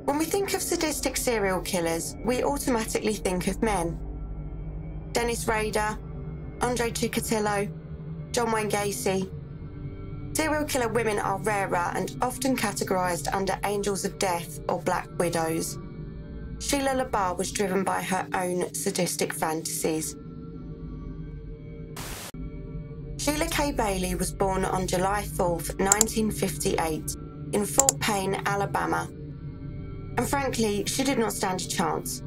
When we think of sadistic serial killers, we automatically think of men. Dennis Rader, Andre Chikatilo, John Wayne Gacy. Serial killer women are rarer and often categorised under angels of death or black widows. Sheila LaBarre was driven by her own sadistic fantasies. Sheila K. Bailey was born on July 4th, 1958, in Fort Payne, Alabama. And frankly, she did not stand a chance.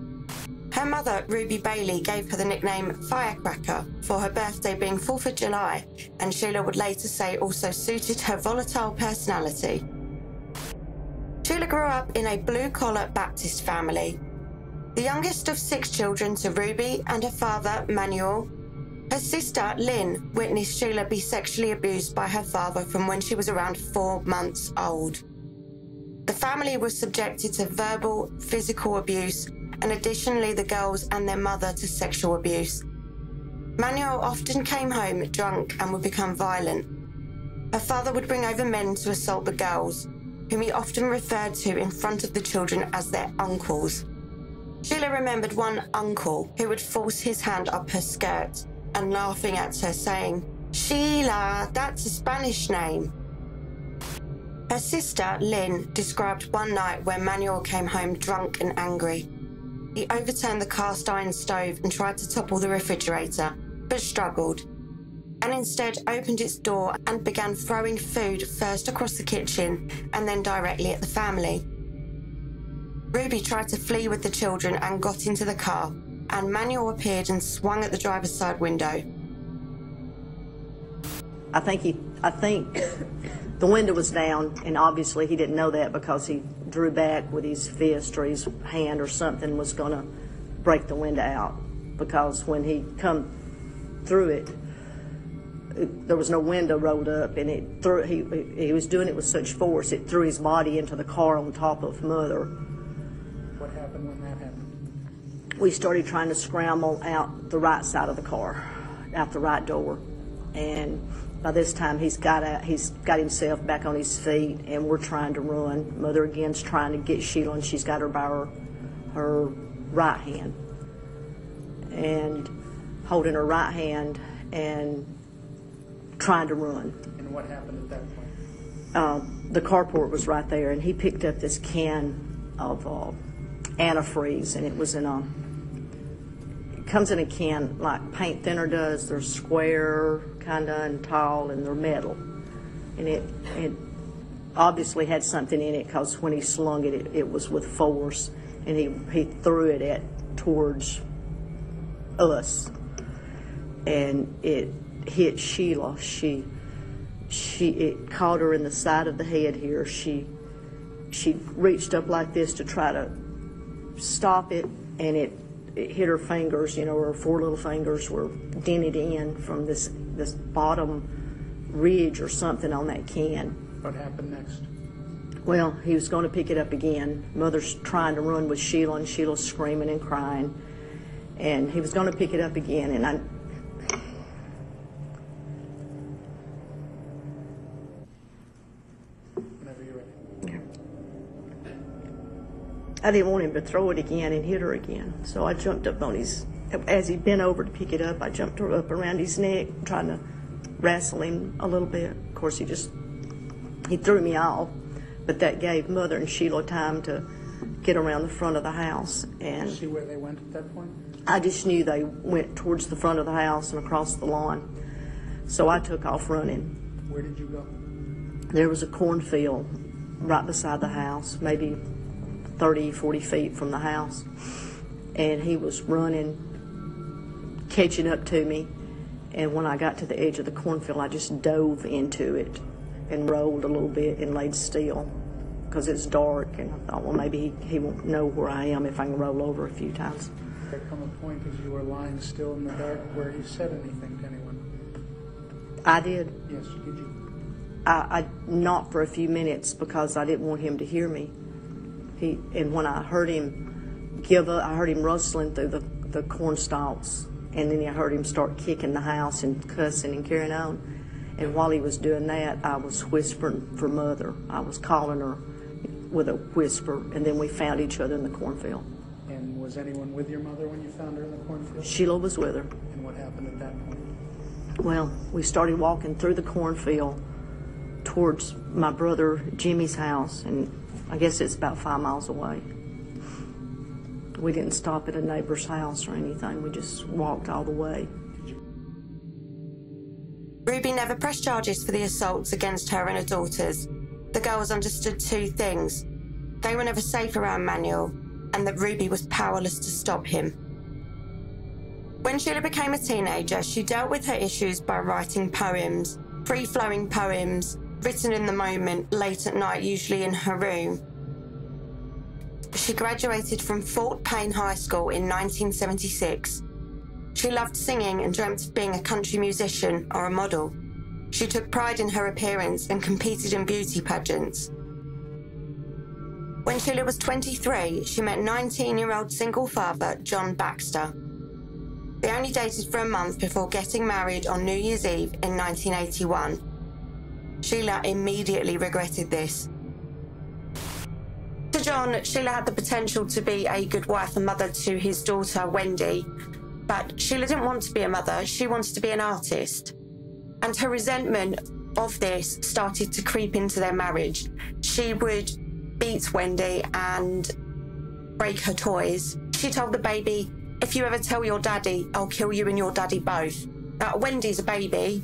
Her mother, Ruby Bailey, gave her the nickname Firecracker for her birthday being 4th of July, and Sheila would later say also suited her volatile personality. Sheila grew up in a blue-collar Baptist family. The youngest of 6 children to Ruby and her father, Manuel. Her sister, Lynn, witnessed Sheila be sexually abused by her father from when she was around 4 months old. The family was subjected to verbal, physical abuse, and additionally the girls and their mother to sexual abuse. Manuel often came home drunk and would become violent. Her father would bring over men to assault the girls, whom he often referred to in front of the children as their uncles. Sheila remembered one uncle who would force his hand up her skirt and laughing at her, saying, "Sheila, that's a Spanish name." Her sister, Lynn, described one night where Manuel came home drunk and angry. He overturned the cast iron stove and tried to topple the refrigerator, but struggled, and instead opened its door and began throwing food first across the kitchen and then directly at the family. Ruby tried to flee with the children and got into the car, and Manuel appeared and swung at the driver's side window. I think the window was down, and obviously he didn't know that because he drew back with his fist or his hand or something was going to break the window out, because when he come through it, there was no window rolled up, and he was doing it with such force it threw his body into the car on top of Mother. What happened when that happened? We started trying to scramble out the right side of the car, out the right door, and by this time he's got himself back on his feet, and we're trying to run. Mother again's trying to get Sheila, and she's got her by her right hand, and holding her right hand and trying to run. And what happened at that point? The carport was right there, and he picked up this can of antifreeze, and it was in it comes in a can like paint thinner does. They're square kind of and tall, and they're metal, and it obviously had something in it, because when he slung it, it was with force, and he threw it towards us, and it hit Sheila. It caught her in the side of the head here. She reached up like this to try to stop it, and it hit her fingers. Her 4 little fingers were dented in from this bottom ridge or something on that can. What happened next? Well, he was going to pick it up again. Mother's trying to run with Sheila, and Sheila's screaming and crying, and he was going to pick it up again, and I didn't want him to throw it again and hit her again, so I jumped up on as he bent over to pick it up, I jumped up around his neck, trying to wrestle him a little bit. Of course, he threw me off, but that gave Mother and Sheila time to get around the front of the house. And see where they went at that point? I just knew they went towards the front of the house and across the lawn, so I took off running. Where did you go? There was a cornfield right beside the house, maybe 30, 40 feet from the house, and he was running, catching up to me, and when I got to the edge of the cornfield, I just dove into it and rolled a little bit and laid still, because it's dark, and I thought, well, maybe he won't know where I am if I can roll over a few times. There come a point as you were lying still in the dark where he said anything to anyone? I did. Yes, did you? I not for a few minutes, because I didn't want him to hear me. And when I heard him give up, I heard him rustling through the corn stalks, and then I heard him start kicking the house and cussing and carrying on. And while he was doing that, I was whispering for Mother. I was calling her, with a whisper, and then we found each other in the cornfield. And was anyone with your mother when you found her in the cornfield? Sheila was with her. And what happened at that point? Well, we started walking through the cornfield towards my brother Jimmy's house, and I guess it's about 5 miles away. We didn't stop at a neighbor's house or anything. We just walked all the way. Ruby never pressed charges for the assaults against her and her daughters. The girls understood two things. They were never safe around Manuel, and that Ruby was powerless to stop him. When Sheila became a teenager, she dealt with her issues by writing poems, free-flowing poems, written in the moment, late at night, usually in her room. She graduated from Fort Payne High School in 1976. She loved singing and dreamt of being a country musician or a model. She took pride in her appearance and competed in beauty pageants. When Sheila was 23, she met 19-year-old single father John Baxter. They only dated for a month before getting married on New Year's Eve in 1981. Sheila immediately regretted this. To John, Sheila had the potential to be a good wife and mother to his daughter, Wendy, but Sheila didn't want to be a mother, she wanted to be an artist. And her resentment of this started to creep into their marriage. She would beat Wendy and break her toys. She told the baby, "If you ever tell your daddy, I'll kill you and your daddy both." Now, Wendy's a baby.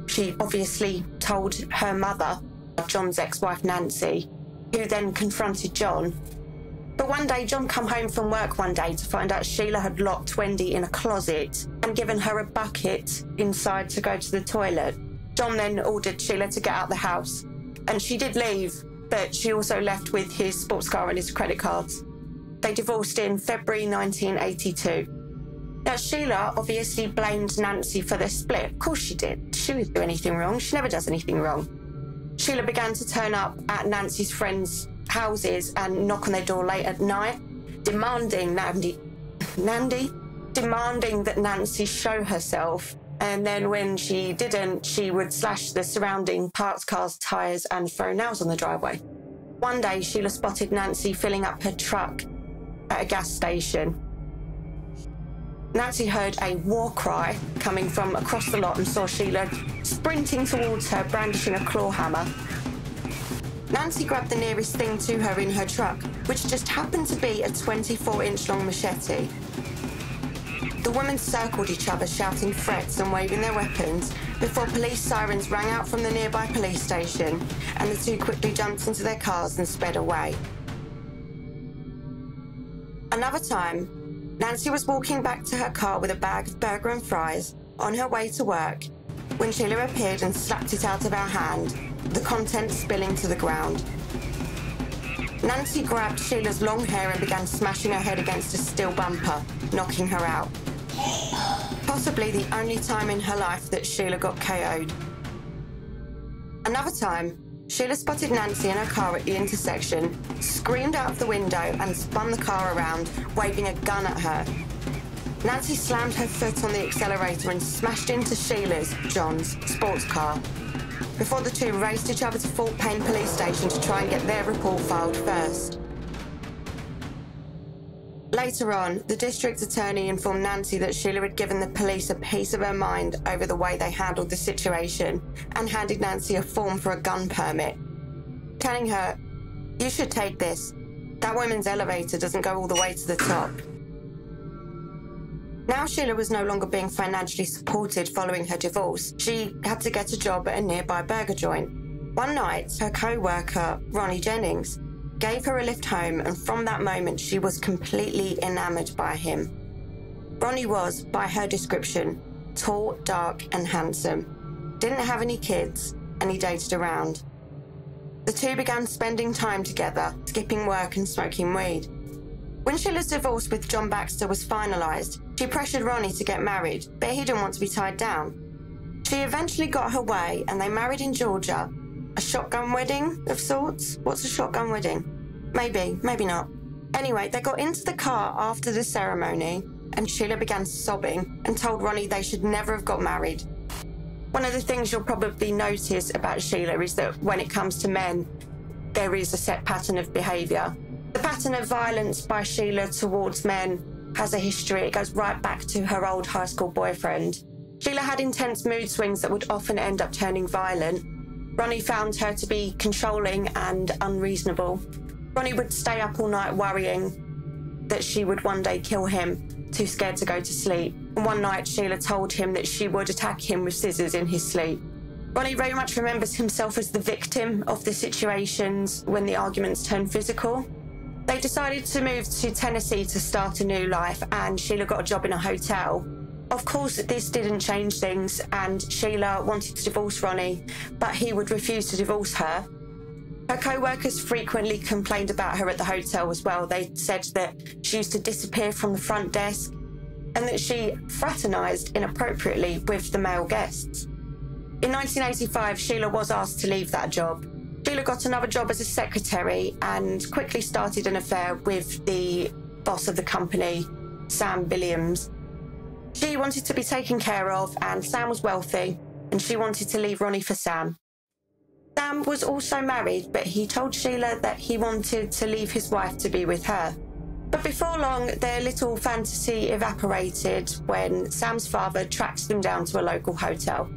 She obviously told her mother, John's ex-wife Nancy, who then confronted John. But one day, John came home from work one day to find out Sheila had locked Wendy in a closet and given her a bucket inside to go to the toilet. John then ordered Sheila to get out the house, and she did leave, but she also left with his sports car and his credit cards. They divorced in February 1982. Now, Sheila obviously blamed Nancy for the split. Of course she did. She didn't do anything wrong. She never does anything wrong. Sheila began to turn up at Nancy's friends' houses and knock on their door late at night, demanding that Nancy show herself. And then when she didn't, she would slash the surrounding parked cars' tyres and throw nails on the driveway. One day, Sheila spotted Nancy filling up her truck at a gas station. Nancy heard a war cry coming from across the lot and saw Sheila sprinting towards her, brandishing a claw hammer. Nancy grabbed the nearest thing to her in her truck, which just happened to be a 24-inch long machete. The women circled each other, shouting threats and waving their weapons, before police sirens rang out from the nearby police station, and the two quickly jumped into their cars and sped away. Another time, Nancy was walking back to her car with a bag of burger and fries on her way to work when Sheila appeared and slapped it out of her hand, the contents spilling to the ground. Nancy grabbed Sheila's long hair and began smashing her head against a steel bumper, knocking her out. Possibly the only time in her life that Sheila got KO'd. Another time, Sheila spotted Nancy in her car at the intersection, screamed out of the window and spun the car around, waving a gun at her. Nancy slammed her foot on the accelerator and smashed into Sheila's, John's, sports car, before the two raced each other to Fort Payne Police Station to try and get their report filed first. Later on, the district attorney informed Nancy that Sheila had given the police a piece of her mind over the way they handled the situation and handed Nancy a form for a gun permit, telling her, "You should take this. That woman's elevator doesn't go all the way to the top." Now Sheila was no longer being financially supported following her divorce. She had to get a job at a nearby burger joint. One night, her co-worker, Ronnie Jennings, gave her a lift home, and from that moment, she was completely enamored by him. Ronnie was, by her description, tall, dark, and handsome, didn't have any kids, and he dated around. The two began spending time together, skipping work and smoking weed. When Sheila's divorce with John Baxter was finalised, she pressured Ronnie to get married, but he didn't want to be tied down. She eventually got her way, and they married in Georgia. A shotgun wedding of sorts? What's a shotgun wedding? Maybe, maybe not. Anyway, they got into the car after the ceremony, and Sheila began sobbing and told Ronnie they should never have got married. One of the things you'll probably notice about Sheila is that when it comes to men, there is a set pattern of behaviour. The pattern of violence by Sheila towards men has a history. It goes right back to her old high school boyfriend. Sheila had intense mood swings that would often end up turning violent. Ronnie found her to be controlling and unreasonable. Ronnie would stay up all night worrying that she would one day kill him, too scared to go to sleep. And one night, Sheila told him that she would attack him with scissors in his sleep. Ronnie very much remembers himself as the victim of the situations when the arguments turned physical. They decided to move to Tennessee to start a new life, and Sheila got a job in a hotel. Of course, this didn't change things, and Sheila wanted to divorce Ronnie, but he would refuse to divorce her. Her co-workers frequently complained about her at the hotel as well. They said that she used to disappear from the front desk and that she fraternised inappropriately with the male guests. In 1985, Sheila was asked to leave that job. Sheila got another job as a secretary and quickly started an affair with the boss of the company, Sam Williams. She wanted to be taken care of, and Sam was wealthy, and she wanted to leave Ronnie for Sam. Sam was also married, but he told Sheila that he wanted to leave his wife to be with her. But before long, their little fantasy evaporated when Sam's father tracked them down to a local hotel.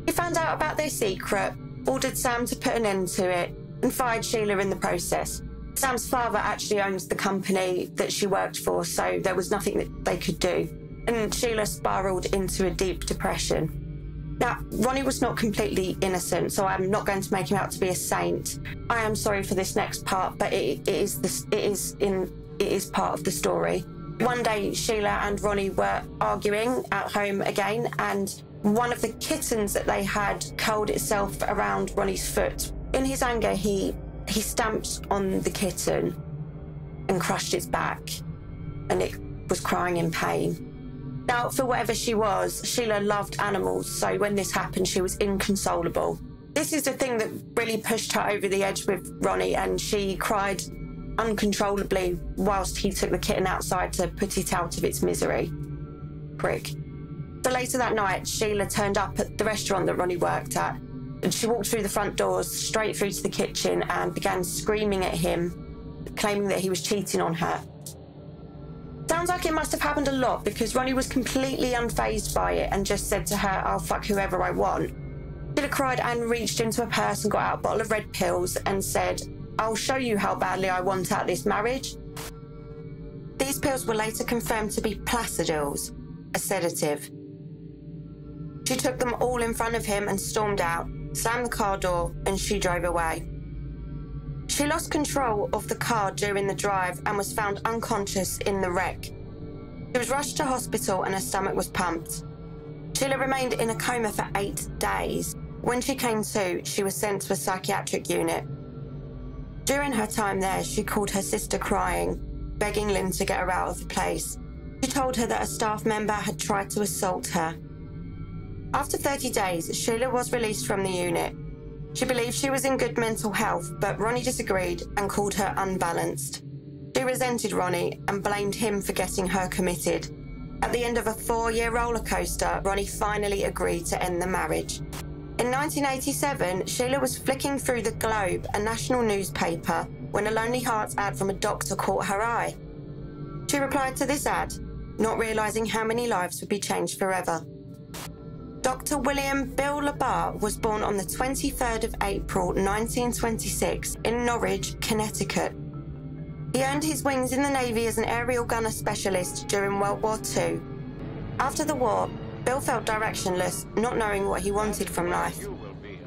He found out about their secret, ordered Sam to put an end to it, and fired Sheila in the process. Sam's father actually owns the company that she worked for, so there was nothing that they could do. And Sheila spiralled into a deep depression. Now, Ronnie was not completely innocent, so I'm not going to make him out to be a saint. I am sorry for this next part, but it is part of the story. One day, Sheila and Ronnie were arguing at home again, and one of the kittens that they had curled itself around Ronnie's foot. In his anger, he stamped on the kitten and crushed its back, and it was crying in pain. Now, for whatever she was, Sheila loved animals, so when this happened, she was inconsolable. This is the thing that really pushed her over the edge with Ronnie, and she cried uncontrollably whilst he took the kitten outside to put it out of its misery. Prick. So later that night, Sheila turned up at the restaurant that Ronnie worked at, and she walked through the front doors, straight through to the kitchen, and began screaming at him, claiming that he was cheating on her. Sounds like it must have happened a lot, because Ronnie was completely unfazed by it and just said to her, "I'll fuck whoever I want." Sheila cried and reached into a purse and got out a bottle of red pills and said, "I'll show you how badly I want out this marriage." These pills were later confirmed to be placidils, a sedative. She took them all in front of him and stormed out, slammed the car door, and she drove away. She lost control of the car during the drive and was found unconscious in the wreck. She was rushed to hospital and her stomach was pumped. Sheila remained in a coma for 8 days. When she came to, she was sent to a psychiatric unit. During her time there, she called her sister crying, begging Lynn to get her out of the place. She told her that a staff member had tried to assault her. After 30 days, Sheila was released from the unit. She believed she was in good mental health, but Ronnie disagreed and called her unbalanced. She resented Ronnie and blamed him for getting her committed. At the end of a 4-year roller coaster, Ronnie finally agreed to end the marriage. In 1987, Sheila was flicking through the Globe, a national newspaper, when a Lonely Hearts ad from a doctor caught her eye. She replied to this ad, not realising how many lives would be changed forever. Dr. William Bill LaBarre was born on the 23rd of April 1926 in Norwich, Connecticut. He earned his wings in the Navy as an aerial gunner specialist during World War II. After the war, Bill felt directionless, not knowing what he wanted from life.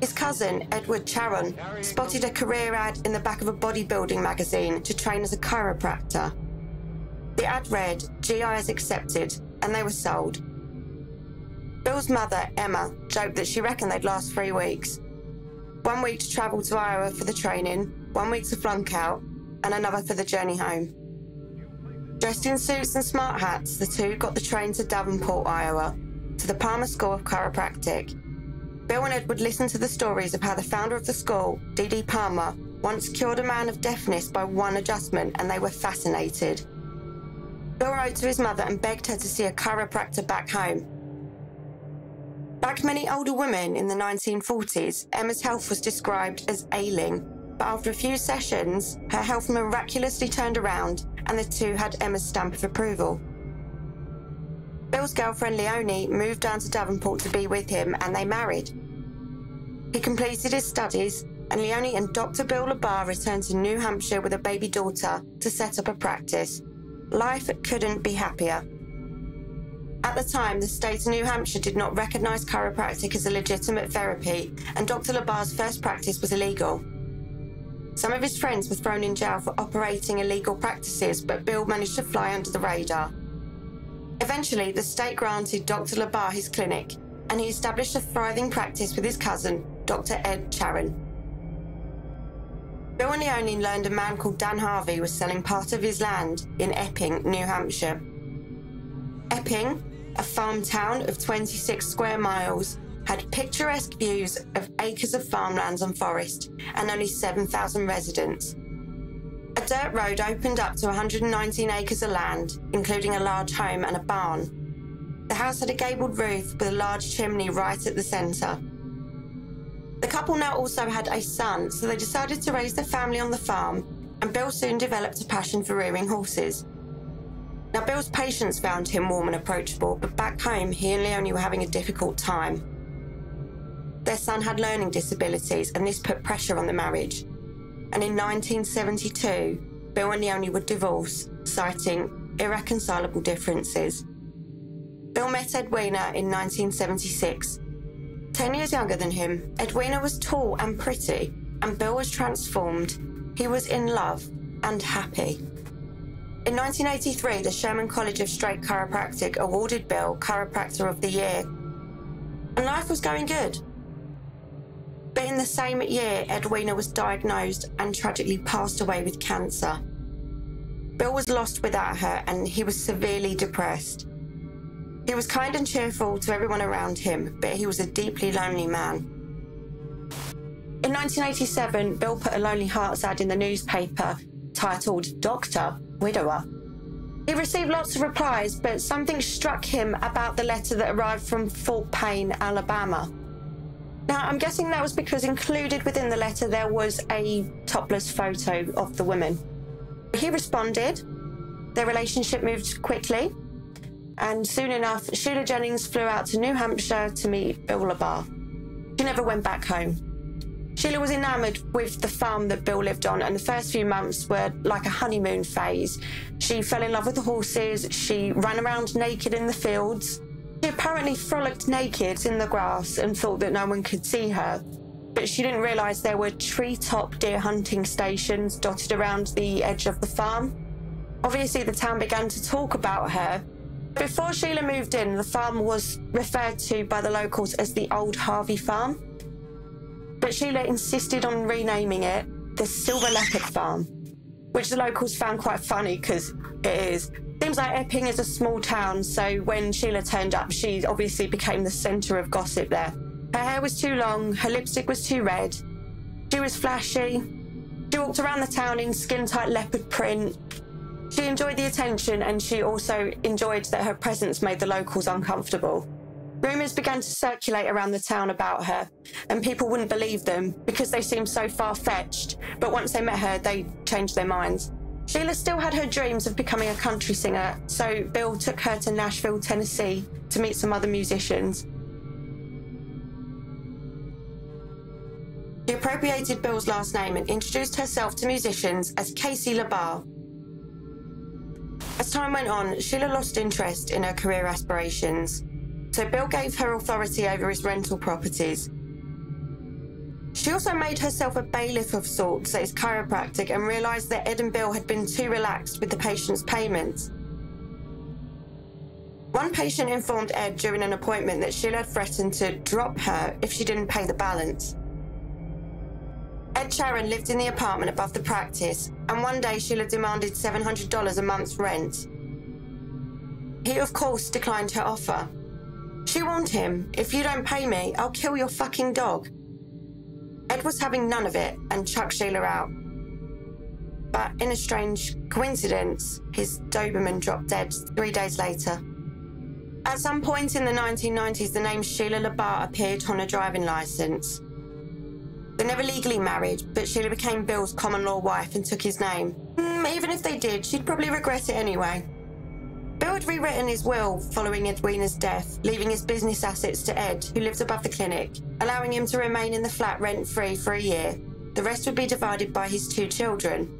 His cousin, Edward Charon, spotted a career ad in the back of a bodybuilding magazine to train as a chiropractor. The ad read, "GIs accepted," and they were sold. Bill's mother, Emma, joked that she reckoned they'd last 3 weeks. 1 week to travel to Iowa for the training, 1 week to flunk out, and another for the journey home. Dressed in suits and smart hats, the two got the train to Davenport, Iowa, to the Palmer School of Chiropractic. Bill and Ed would listen to the stories of how the founder of the school, D.D. Palmer, once cured a man of deafness by one adjustment, and they were fascinated. Bill wrote to his mother and begged her to see a chiropractor back home. Like many older women in the 1940s, Emma's health was described as ailing. but after a few sessions, her health miraculously turned around and the two had Emma's stamp of approval. Bill's girlfriend Leonie moved down to Devonport to be with him and they married. He completed his studies and Leonie and Dr. Bill LaBarre returned to New Hampshire with a baby daughter to set up a practice. Life couldn't be happier. At the time, the state of New Hampshire did not recognise chiropractic as a legitimate therapy and Dr. LaBarre's first practice was illegal. Some of his friends were thrown in jail for operating illegal practices, but Bill managed to fly under the radar. Eventually, the state granted Dr. LaBarre his clinic and he established a thriving practice with his cousin, Dr. Ed Charon. Bill and Leonie learned a man called Dan Harvey was selling part of his land in Epping, New Hampshire. Epping, a farm town of 26 square miles, had picturesque views of acres of farmlands and forest and only 7,000 residents. A dirt road opened up to 119 acres of land, including a large home and a barn. The house had a gabled roof with a large chimney right at the centre. The couple now also had a son, so they decided to raise their family on the farm, and Bill soon developed a passion for rearing horses. Now, Bill's patients found him warm and approachable, but back home, he and Leonie were having a difficult time. Their son had learning disabilities, and this put pressure on the marriage. And in 1972, Bill and Leonie would divorce, citing irreconcilable differences. Bill met Edwina in 1976. 10 years younger than him, Edwina was tall and pretty, and Bill was transformed. He was in love and happy. In 1983, the Sherman College of Straight Chiropractic awarded Bill Chiropractor of the Year, and life was going good. But in the same year, Edwina was diagnosed and tragically passed away with cancer. Bill was lost without her and he was severely depressed. He was kind and cheerful to everyone around him, but he was a deeply lonely man. In 1987, Bill put a Lonely Hearts ad in the newspaper titled Doctor, Widower. He received lots of replies, but something struck him about the letter that arrived from Fort Payne, Alabama. Now, I'm guessing that was because included within the letter there was a topless photo of the woman. He responded. Their relationship moved quickly, and soon enough, Sheila Jennings flew out to New Hampshire to meet Bill LaBarre. She never went back home. Sheila was enamoured with the farm that Bill lived on, and the first few months were like a honeymoon phase. She fell in love with the horses, she ran around naked in the fields. She apparently frolicked naked in the grass and thought that no one could see her. But she didn't realise there were treetop deer hunting stations dotted around the edge of the farm. Obviously, the town began to talk about her. Before Sheila moved in, the farm was referred to by the locals as the Old Harvey Farm. But Sheila insisted on renaming it the Silver Leopard Farm, which the locals found quite funny because it is. Seems like Epping is a small town, so when Sheila turned up, she obviously became the centre of gossip there. Her hair was too long, her lipstick was too red, she was flashy, she walked around the town in skin-tight leopard print. She enjoyed the attention, and she also enjoyed that her presence made the locals uncomfortable. Rumours began to circulate around the town about her, and people wouldn't believe them because they seemed so far-fetched, but once they met her, they changed their minds. Sheila still had her dreams of becoming a country singer, so Bill took her to Nashville, Tennessee to meet some other musicians. She appropriated Bill's last name and introduced herself to musicians as Casey LaBarre. As time went on, Sheila lost interest in her career aspirations, so Bill gave her authority over his rental properties. She also made herself a bailiff of sorts at his chiropractic and realised that Ed and Bill had been too relaxed with the patient's payments. One patient informed Ed during an appointment that Sheila had threatened to drop her if she didn't pay the balance. Ed Charon lived in the apartment above the practice, and one day Sheila demanded $700 a month's rent. He, of course, declined her offer. She warned him, "If you don't pay me, I'll kill your fucking dog." Ed was having none of it and chucked Sheila out. But in a strange coincidence, his Doberman dropped dead 3 days later. At some point in the 1990s, the name Sheila LaBarre appeared on her driving licence. They never legally married, but Sheila became Bill's common-law wife and took his name. Even if they did, she'd probably regret it anyway. Bill had rewritten his will following Edwina's death, leaving his business assets to Ed, who lived above the clinic, allowing him to remain in the flat rent-free for a year. The rest would be divided by his 2 children.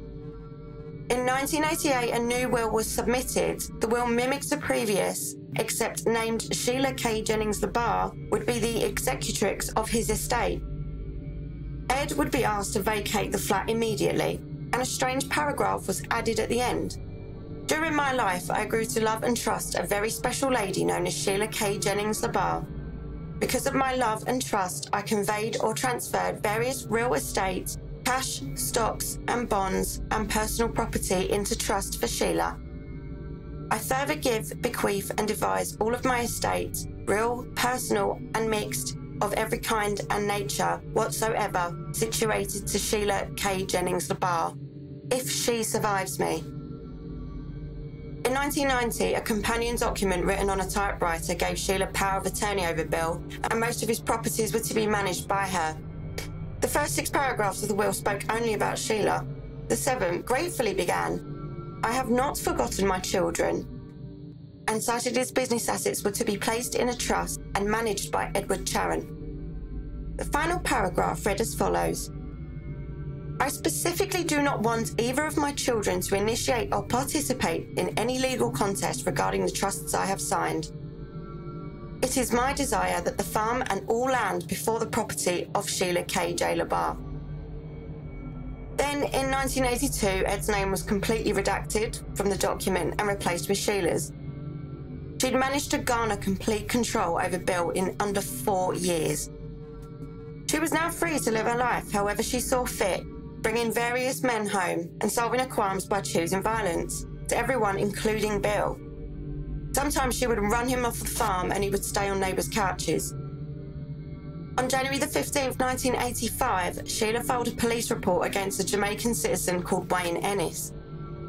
In 1988, a new will was submitted. The will mimics the previous, except named Sheila K. Jennings LaBarre would be the executrix of his estate. Ed would be asked to vacate the flat immediately, and a strange paragraph was added at the end. During my life, I grew to love and trust a very special lady known as Sheila K. Jennings LaBarre. Because of my love and trust, I conveyed or transferred various real estate, cash, stocks and bonds and personal property into trust for Sheila. I further give, bequeath and devise all of my estate, real, personal and mixed, of every kind and nature whatsoever, situated to Sheila K. Jennings LaBarre, if she survives me. In 1990, a companion document written on a typewriter gave Sheila power of attorney over Bill, and most of his properties were to be managed by her. The first 6 paragraphs of the will spoke only about Sheila. The 7th gratefully began, I have not forgotten my children, and cited his business assets were to be placed in a trust and managed by Edward Charon. The final paragraph read as follows. I specifically do not want either of my children to initiate or participate in any legal contest regarding the trusts I have signed. It is my desire that the farm and all land before the property of Sheila K. J. LaBarre. Then, in 1982, Ed's name was completely redacted from the document and replaced with Sheila's. She'd managed to garner complete control over Bill in under 4 years. She was now free to live her life however she saw fit, bringing various men home and solving her crimes by choosing violence, to everyone including Bill. Sometimes she would run him off the farm and he would stay on neighbours' couches. On January the 15th, 1985, Sheila filed a police report against a Jamaican citizen called Wayne Ennis.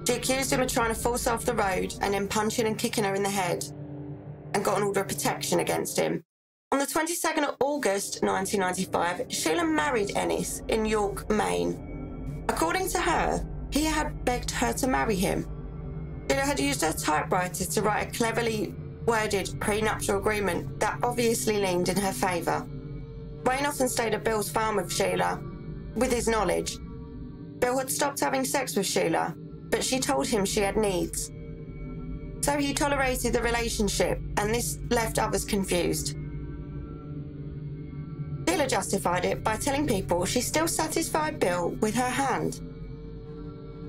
She accused him of trying to force her off the road and then punching and kicking her in the head, and got an order of protection against him. On the 22nd of August 1995, Sheila married Ennis in York, Maine. According to her, he had begged her to marry him. Sheila had used her typewriter to write a cleverly worded prenuptial agreement that obviously leaned in her favour. Wayne often stayed at Bill's farm with Sheila, with his knowledge. Bill had stopped having sex with Sheila, but she told him she had needs. So he tolerated the relationship, and this left others confused. Sheila justified it by telling people she still satisfied Bill with her hand.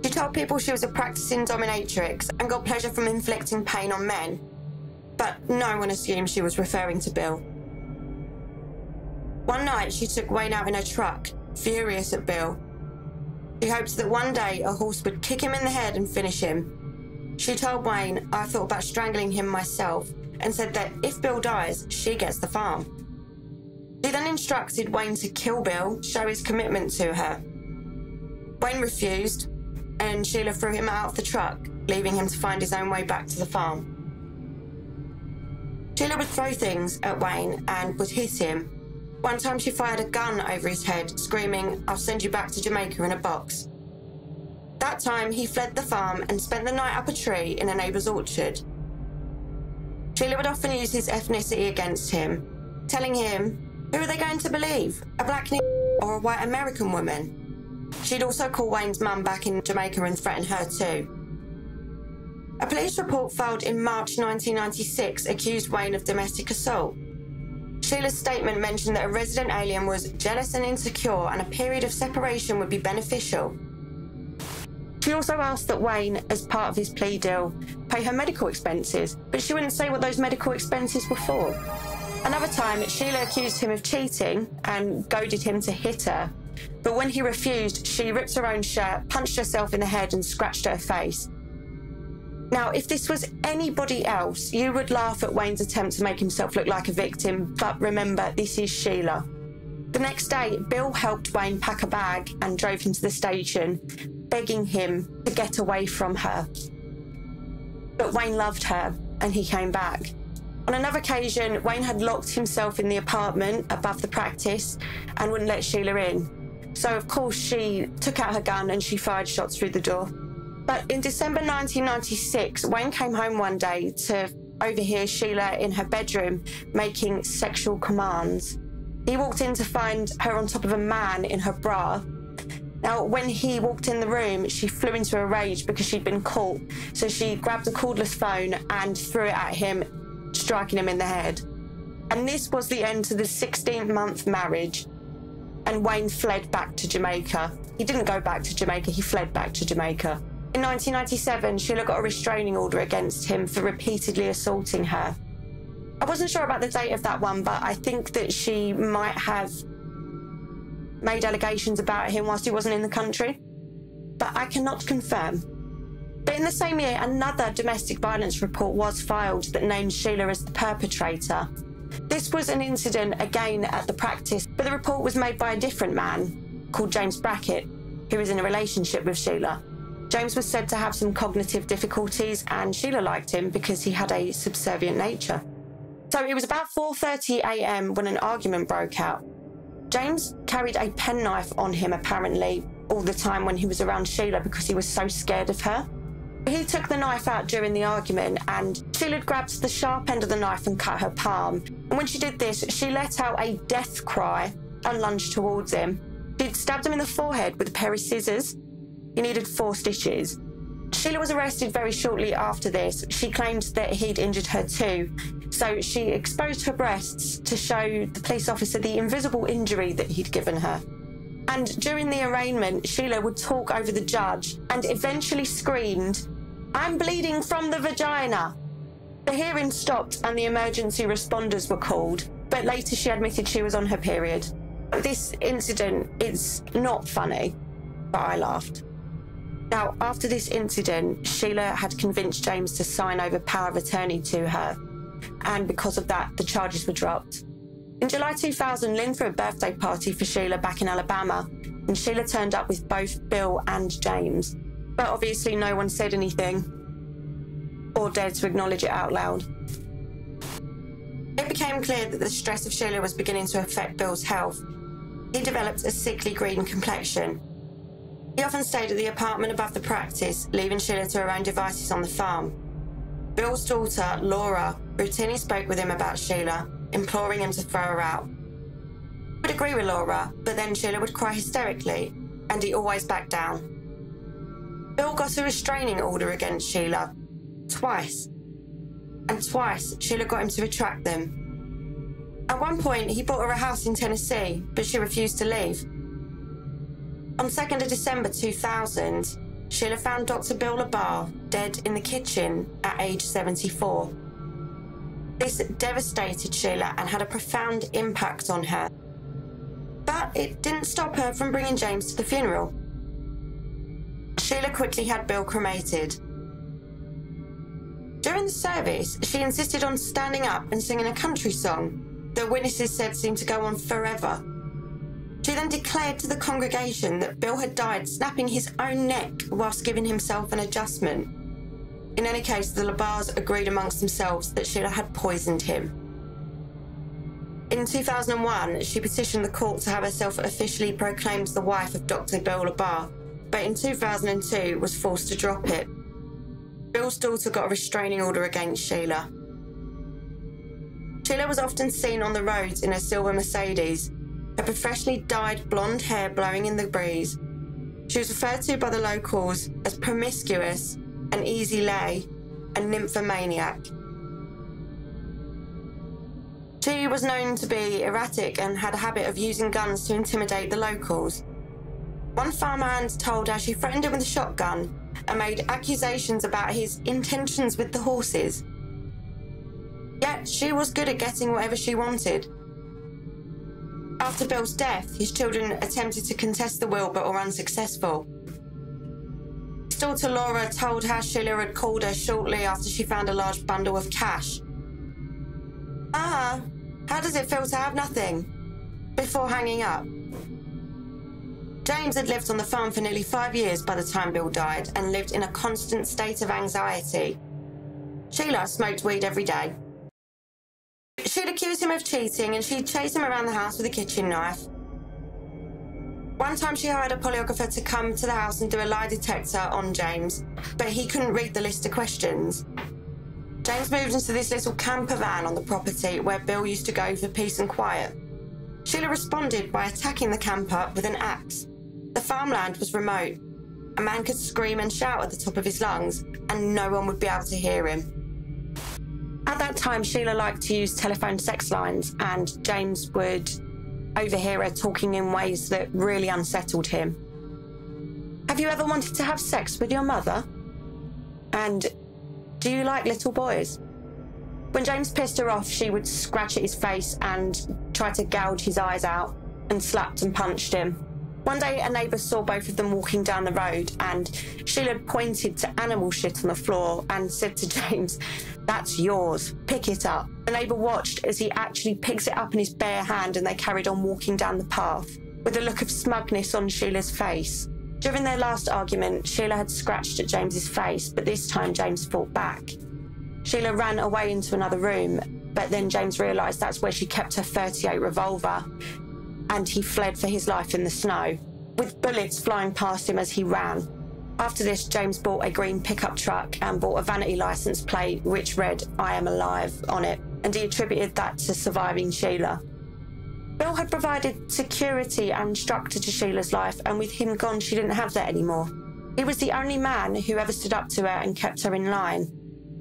She told people she was a practicing dominatrix and got pleasure from inflicting pain on men, but no one assumed she was referring to Bill. One night she took Wayne out in her truck, furious at Bill. She hoped that one day a horse would kick him in the head and finish him. She told Wayne, I thought about strangling him myself, and said that if Bill dies, she gets the farm. She then instructed Wayne to kill Bill, show his commitment to her. Wayne refused, and Sheila threw him out of the truck, leaving him to find his own way back to the farm. Sheila would throw things at Wayne and would hit him. One time she fired a gun over his head, screaming, I'll send you back to Jamaica in a box. That time he fled the farm and spent the night up a tree in a neighbour's orchard. Sheila would often use his ethnicity against him, telling him, who are they going to believe, a black nigger or a white American woman? She'd also call Wayne's mum back in Jamaica and threaten her too. A police report filed in March 1996 accused Wayne of domestic assault. Sheila's statement mentioned that a resident alien was jealous and insecure and a period of separation would be beneficial. She also asked that Wayne, as part of his plea deal, pay her medical expenses, but she wouldn't say what those medical expenses were for. Another time, Sheila accused him of cheating and goaded him to hit her. But when he refused, she ripped her own shirt, punched herself in the head and scratched her face. Now, if this was anybody else, you would laugh at Wayne's attempt to make himself look like a victim, but remember, this is Sheila. The next day, Bill helped Wayne pack a bag and drove him to the station, begging him to get away from her. But Wayne loved her, and he came back. On another occasion, Wayne had locked himself in the apartment above the practice and wouldn't let Sheila in. So, of course, she took out her gun and she fired shots through the door. But in December 1996, Wayne came home one day to overhear Sheila in her bedroom making sexual commands. He walked in to find her on top of a man in her bra. Now, when he walked in the room, she flew into a rage because she'd been caught. So she grabbed a cordless phone and threw it at him, striking him in the head. And this was the end to the 16-month marriage. And Wayne fled back to Jamaica. He didn't go back to Jamaica, he fled back to Jamaica. In 1997, Sheila got a restraining order against him for repeatedly assaulting her. I wasn't sure about the date of that one, but I think that she might have made allegations about him whilst he wasn't in the country. But I cannot confirm. But in the same year, another domestic violence report was filed that named Sheila as the perpetrator. This was an incident again at the practice, but the report was made by a different man called James Brackett, who was in a relationship with Sheila. James was said to have some cognitive difficulties, and Sheila liked him because he had a subservient nature. So it was about 4:30 a.m. when an argument broke out. James carried a penknife on him, apparently, all the time when he was around Sheila because he was so scared of her. He took the knife out during the argument, and Sheila grabbed the sharp end of the knife and cut her palm. And when she did this, she let out a death cry and lunged towards him. She'd stabbed him in the forehead with a pair of scissors. He needed 4 stitches. Sheila was arrested very shortly after this. She claimed that he'd injured her too. So she exposed her breasts to show the police officer the invisible injury that he'd given her. And during the arraignment, Sheila would talk over the judge and eventually screamed, "I'm bleeding from the vagina." The hearing stopped and the emergency responders were called, but later she admitted she was on her period. This incident is not funny, but I laughed. Now, after this incident, Sheila had convinced James to sign over power of attorney to her, and because of that, the charges were dropped. In July 2000, Lynn threw a birthday party for Sheila back in Alabama, and Sheila turned up with both Bill and James. But obviously no one said anything, or dared to acknowledge it out loud. It became clear that the stress of Sheila was beginning to affect Bill's health. He developed a sickly green complexion. He often stayed at the apartment above the practice, leaving Sheila to her own devices on the farm. Bill's daughter, Laura, routinely spoke with him about Sheila, imploring him to throw her out. He would agree with Laura, but then Sheila would cry hysterically, and he always backed down. Bill got a restraining order against Sheila, twice. And twice, Sheila got him to retract them. At one point, he bought her a house in Tennessee, but she refused to leave. On 2nd of December 2000, Sheila found Dr. Bill LaBarre dead in the kitchen at age 74. This devastated Sheila and had a profound impact on her. But it didn't stop her from bringing James to the funeral. Sheila quickly had Bill cremated. During the service, she insisted on standing up and singing a country song that witnesses said seemed to go on forever. She then declared to the congregation that Bill had died snapping his own neck whilst giving himself an adjustment. In any case, the LaBarres agreed amongst themselves that Sheila had poisoned him. In 2001, she petitioned the court to have herself officially proclaimed the wife of Dr. Bill LaBarre, but in 2002 was forced to drop it. Bill's daughter got a restraining order against Sheila. Sheila was often seen on the roads in her silver Mercedes, her professionally dyed blonde hair blowing in the breeze. She was referred to by the locals as promiscuous, an easy lay, and nymphomaniac. She was known to be erratic and had a habit of using guns to intimidate the locals. One farmhand told how she threatened him with a shotgun and made accusations about his intentions with the horses. Yet she was good at getting whatever she wanted. After Bill's death, his children attempted to contest the will but were unsuccessful. His daughter Laura told how Sheila had called her shortly after she found a large bundle of cash. How does it feel to have nothing? Before hanging up. James had lived on the farm for nearly 5 years by the time Bill died and lived in a constant state of anxiety. Sheila smoked weed every day. She'd accuse him of cheating and she'd chase him around the house with a kitchen knife. One time she hired a polygrapher to come to the house and do a lie detector on James, but he couldn't read the list of questions. James moved into this little camper van on the property where Bill used to go for peace and quiet. Sheila responded by attacking the camper with an axe. The farmland was remote. A man could scream and shout at the top of his lungs, and no one would be able to hear him. At that time, Sheila liked to use telephone sex lines, and James would overhear her talking in ways that really unsettled him. Have you ever wanted to have sex with your mother? And do you like little boys? When James pissed her off, she would scratch at his face and try to gouge his eyes out, and slapped and punched him. One day, a neighbour saw both of them walking down the road, and Sheila pointed to animal shit on the floor and said to James, "That's yours, pick it up." The neighbour watched as he actually picks it up in his bare hand, and they carried on walking down the path, with a look of smugness on Sheila's face. During their last argument, Sheila had scratched at James's face, but this time James fought back. Sheila ran away into another room, but then James realised that's where she kept her .38 revolver, and he fled for his life in the snow, with bullets flying past him as he ran. After this, James bought a green pickup truck and bought a vanity licence plate which read "I am alive" on it, and he attributed that to surviving Sheila. Bill had provided security and structure to Sheila's life, and with him gone, she didn't have that anymore. He was the only man who ever stood up to her and kept her in line.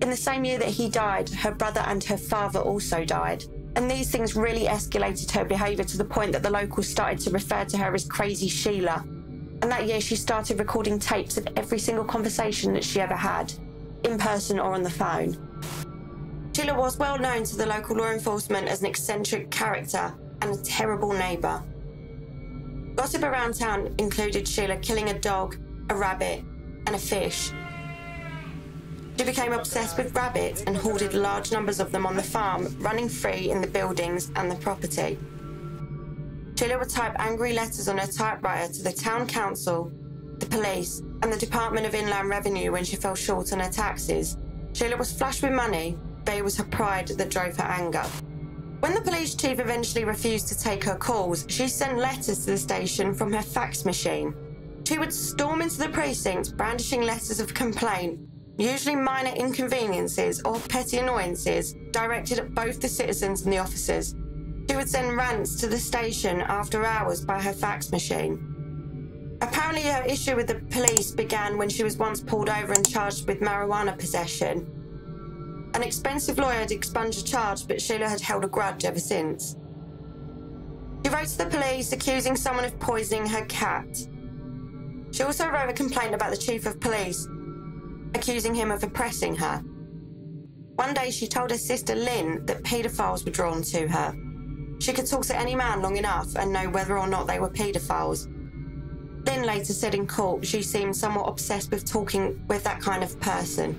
In the same year that he died, her brother and her father also died. And these things really escalated her behaviour to the point that the locals started to refer to her as Crazy Sheila. And that year she started recording tapes of every single conversation that she ever had, in person or on the phone. Sheila was well known to the local law enforcement as an eccentric character and a terrible neighbour. Gossip around town included Sheila killing a dog, a rabbit and a fish. She became obsessed with rabbits and hoarded large numbers of them on the farm, running free in the buildings and the property. Sheila would type angry letters on her typewriter to the town council, the police, and the Department of Inland Revenue when she fell short on her taxes. Sheila was flush with money, but it was her pride that drove her anger. When the police chief eventually refused to take her calls, she sent letters to the station from her fax machine. She would storm into the precinct brandishing letters of complaint, usually minor inconveniences or petty annoyances, directed at both the citizens and the officers. She would send rants to the station after hours by her fax machine. Apparently her issue with the police began when she was once pulled over and charged with marijuana possession. An expensive lawyer had expunged the charge, but Sheila had held a grudge ever since. She wrote to the police accusing someone of poisoning her cat. She also wrote a complaint about the chief of police, accusing him of oppressing her. One day she told her sister Lynn that paedophiles were drawn to her. She could talk to any man long enough and know whether or not they were paedophiles. Lynn later said in court she seemed somewhat obsessed with talking with that kind of person.